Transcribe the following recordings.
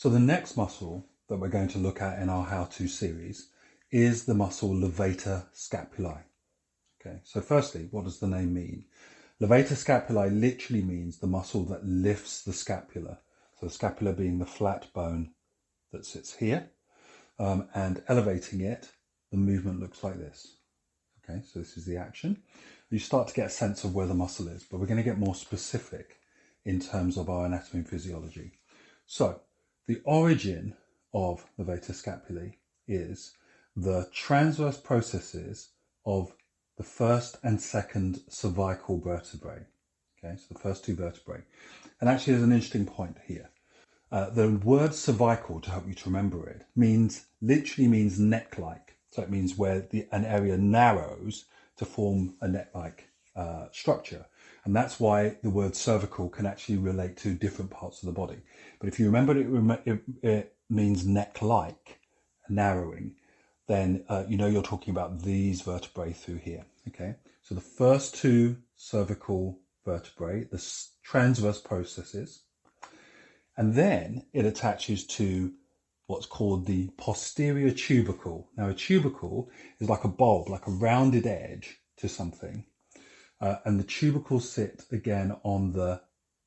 So the next muscle that we're going to look at in our how-to series is the muscle Levator Scapulae. Okay, so firstly, what does the name mean? Levator Scapulae literally means the muscle that lifts the scapula. So the scapula being the flat bone that sits here, and elevating it, the movement looks like this. Okay, so this is the action. You start to get a sense of where the muscle is, but we're going to get more specific in terms of our anatomy and physiology. So the origin of Levator Scapulae is the transverse processes of the first and second cervical vertebrae. Okay, so the first two vertebrae. And actually there's an interesting point here. The word cervical, to help you to remember it, literally means neck-like. So it means where an area narrows to form a neck-like structure. And that's why the word cervical can actually relate to different parts of the body. But if you remember it means neck-like, narrowing, then you know you're talking about these vertebrae through here. Okay, so the first two cervical vertebrae, the transverse processes, and then it attaches to what's called the posterior tubercle. Now a tubercle is like a bulb, like a rounded edge to something. And the tubercles sit again on the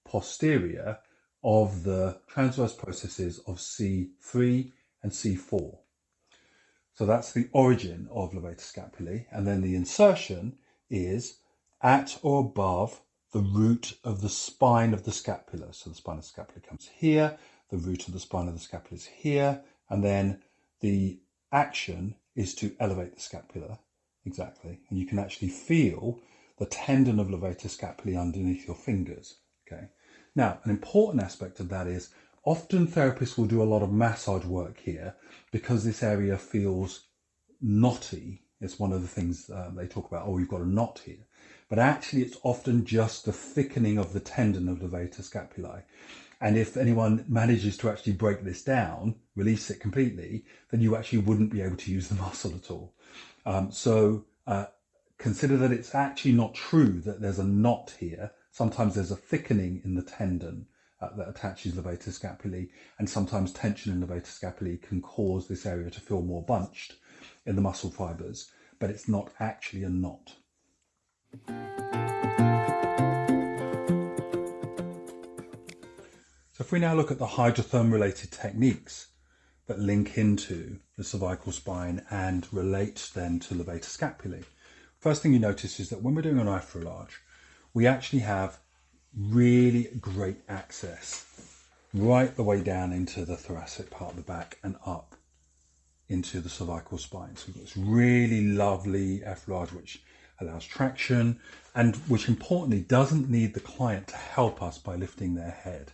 posterior of the transverse processes of C3 and C4. So that's the origin of Levator Scapulae. And then the insertion is at or above the root of the spine of the scapula. So the spine of the scapula comes here, the root of the spine of the scapula is here, and then the action is to elevate the scapula. Exactly. And you can actually feel the tendon of Levator Scapulae underneath your fingers. Okay. Now, an important aspect of that is often therapists will do a lot of massage work here because this area feels knotty. It's one of the things they talk about, oh, you've got a knot here. But actually, it's often just the thickening of the tendon of Levator Scapulae. And if anyone manages to actually break this down, release it completely, then you actually wouldn't be able to use the muscle at all. Consider that it's actually not true that there's a knot here. Sometimes there's a thickening in the tendon that attaches Levator Scapulae, and sometimes tension in Levator Scapulae can cause this area to feel more bunched in the muscle fibers, but it's not actually a knot. So if we now look at the hydrotherm related techniques that link into the cervical spine and relate then to Levator Scapulae, first thing you notice is that when we're doing an arthrolage, we actually have really great access right the way down into the thoracic part of the back and up into the cervical spine. So we've got this really lovely arthrolage which allows traction and which importantly doesn't need the client to help us by lifting their head.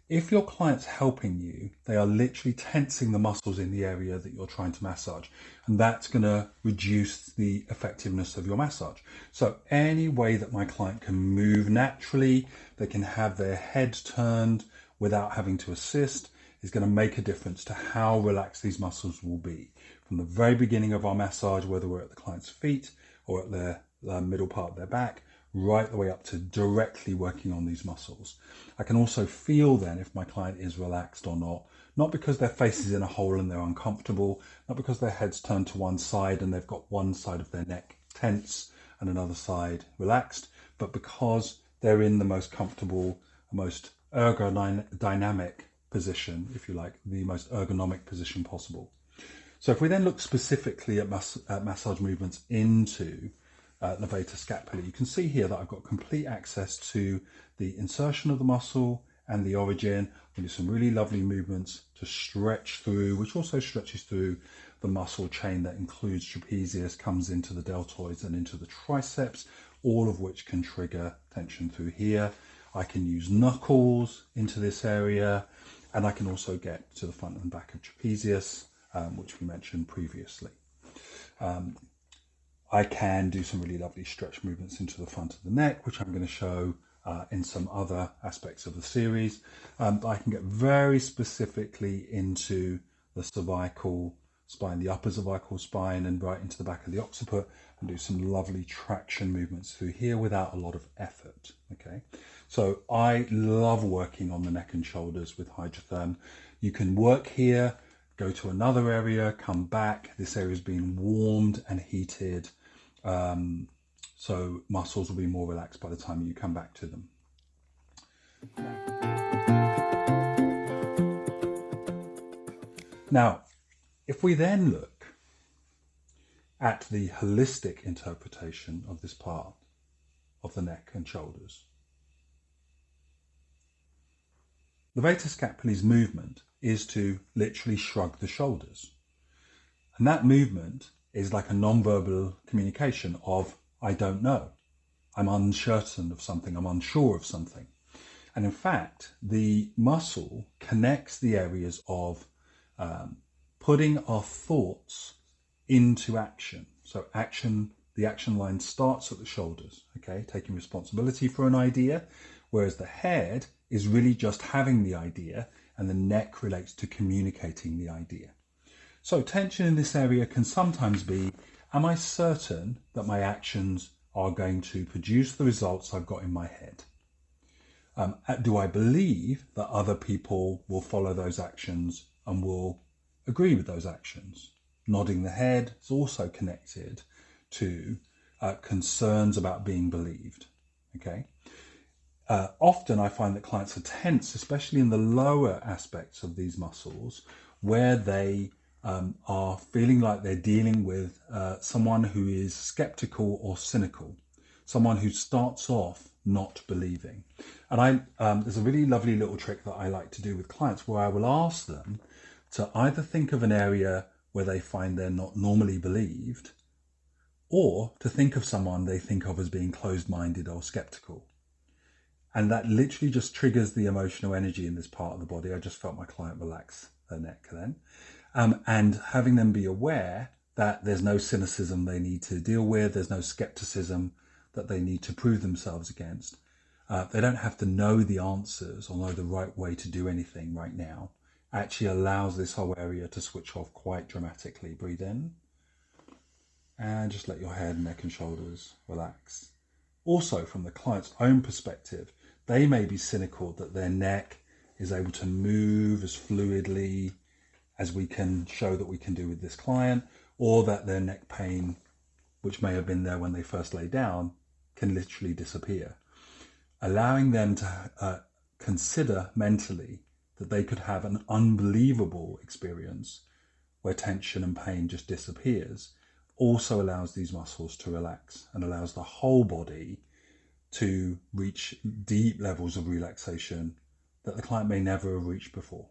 If your client's helping you, they are literally tensing the muscles in the area that you're trying to massage, and that's going to reduce the effectiveness of your massage. So any way that my client can move naturally, they can have their head turned without having to assist, is going to make a difference to how relaxed these muscles will be. From the very beginning of our massage, whether we're at the client's feet or at their middle part of their back, right the way up to directly working on these muscles. I can also feel then if my client is relaxed or not because their face is in a hole and they're uncomfortable, not because their head's turned to one side and they've got one side of their neck tense and another side relaxed, but because they're in the most comfortable, most ergodynamic position, if you like, the most ergonomic position possible. So if we then look specifically at massage movements into Levator Scapulae, you can see here that I've got complete access to the insertion of the muscle and the origin. I can do some really lovely movements to stretch through, which also stretches through the muscle chain that includes trapezius, comes into the deltoids and into the triceps, all of which can trigger tension through here. I can use knuckles into this area, and I can also get to the front and back of trapezius, which we mentioned previously. I can do some really lovely stretch movements into the front of the neck, which I'm going to show in some other aspects of the series. But I can get very specifically into the cervical spine, the upper cervical spine, and right into the back of the occiput, and do some lovely traction movements through here without a lot of effort. Okay, so I love working on the neck and shoulders with Hydrotherm. You can work here, go to another area, come back. This area is being warmed and heated. So muscles will be more relaxed by the time you come back to them. Now, if we then look at the holistic interpretation of this part of the neck and shoulders, Levator Scapulae's movement is to literally shrug the shoulders. And that movement is like a non-verbal communication of, I don't know. I'm uncertain of something. I'm unsure of something. And in fact, the muscle connects the areas of putting our thoughts into action. So the action line starts at the shoulders, okay, taking responsibility for an idea, whereas the head is really just having the idea, and the neck relates to communicating the idea. So tension in this area can sometimes be, am I certain that my actions are going to produce the results I've got in my head? Do I believe that other people will follow those actions and will agree with those actions? Nodding the head is also connected to concerns about being believed, okay? Often I find that clients are tense, especially in the lower aspects of these muscles, where they are feeling like they're dealing with someone who is skeptical or cynical, someone who starts off not believing. And there's a really lovely little trick that I like to do with clients where I will ask them to either think of an area where they find they're not normally believed, or to think of someone they think of as being closed-minded or skeptical. And that literally just triggers the emotional energy in this part of the body. I just felt my client relax their neck then. And having them be aware that there's no cynicism they need to deal with, there's no skepticism that they need to prove themselves against. They don't have to know the answers or know the right way to do anything right now. Actually allows this whole area to switch off quite dramatically. Breathe in and just let your head, neck and shoulders relax. Also, from the client's own perspective, they may be cynical that their neck is able to move as fluidly as we can show that we can do with this client, or that their neck pain, which may have been there when they first lay down, can literally disappear. Allowing them to consider mentally that they could have an unbelievable experience where tension and pain just disappears also allows these muscles to relax and allows the whole body to reach deep levels of relaxation that the client may never have reached before.